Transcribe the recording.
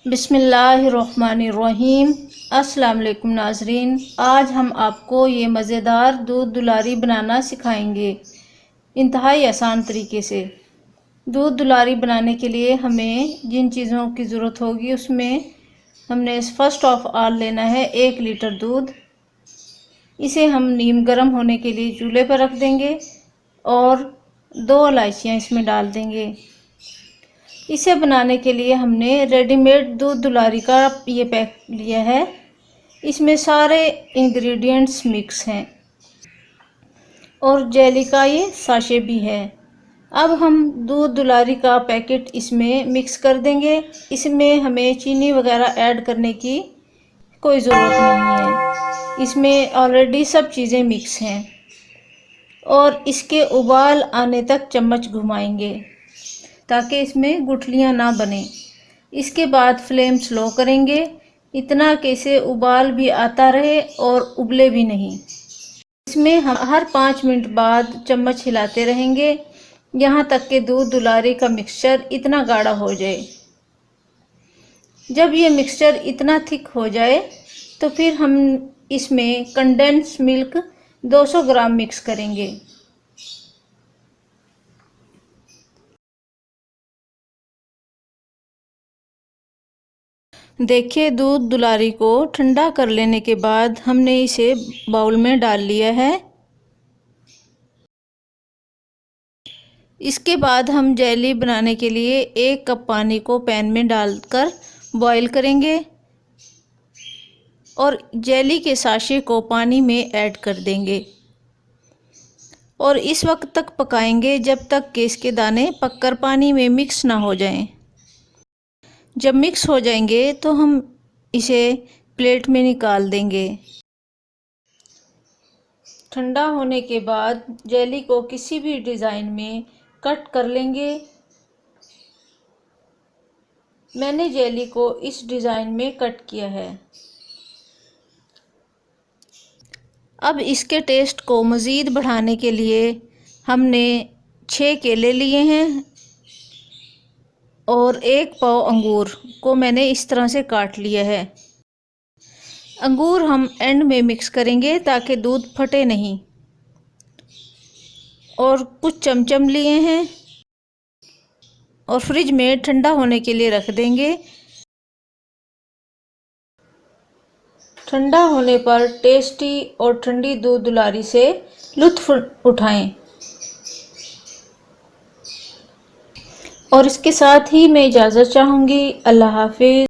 बिस्मिल्लाहिर्रहमानिर्रहीम। अस्सलाम वालेकुम नाजरीन, आज हम आपको ये मज़ेदार दूध दुलारी बनाना सिखाएंगे इंतहाई आसान तरीके से। दूध दुलारी बनाने के लिए हमें जिन चीज़ों की ज़रूरत होगी उसमें हमने फर्स्ट ऑफ ऑल लेना है 1 लीटर दूध। इसे हम नीम गर्म होने के लिए चूल्हे पर रख देंगे और 2 इलायचियाँ इसमें डाल देंगे। इसे बनाने के लिए हमने रेडीमेड दूध दुलारी का ये पैक लिया है। इसमें सारे इंग्रेडिएंट्स मिक्स हैं और जेली का ये साशे भी है। अब हम दूध दुलारी का पैकेट इसमें मिक्स कर देंगे। इसमें हमें चीनी वगैरह ऐड करने की कोई ज़रूरत नहीं है, इसमें ऑलरेडी सब चीज़ें मिक्स हैं। और इसके उबाल आने तक चम्मच घुमाएंगे ताकि इसमें गुठलियाँ ना बने। इसके बाद फ्लेम स्लो करेंगे, इतना कि इसे उबाल भी आता रहे और उबले भी नहीं। इसमें हम हर 5 मिनट बाद चम्मच हिलाते रहेंगे यहाँ तक कि दूध दुलारी का मिक्सचर इतना गाढ़ा हो जाए। जब ये मिक्सचर इतना थिक हो जाए तो फिर हम इसमें कंडेंस मिल्क 200 ग्राम मिक्स करेंगे। देखिए, दूध दुलारी को ठंडा कर लेने के बाद हमने इसे बाउल में डाल लिया है। इसके बाद हम जेली बनाने के लिए 1 कप पानी को पैन में डालकर बॉईल करेंगे और जेली के साशे को पानी में ऐड कर देंगे और इस वक्त तक पकाएंगे जब तक कि इसके दाने पककर पानी में मिक्स ना हो जाएं। जब मिक्स हो जाएंगे तो हम इसे प्लेट में निकाल देंगे। ठंडा होने के बाद जेली को किसी भी डिज़ाइन में कट कर लेंगे। मैंने जेली को इस डिज़ाइन में कट किया है। अब इसके टेस्ट को मज़ीद बढ़ाने के लिए हमने 6 केले लिए हैं और 1 पाव अंगूर को मैंने इस तरह से काट लिया है। अंगूर हम एंड में मिक्स करेंगे ताकि दूध फटे नहीं। और कुछ चमचम लिए हैं और फ्रिज में ठंडा होने के लिए रख देंगे। ठंडा होने पर टेस्टी और ठंडी दूध दुलारी से लुत्फ़ उठाएं। और इसके साथ ही मैं इजाज़त चाहूँगी। अल्लाह हाफिज़।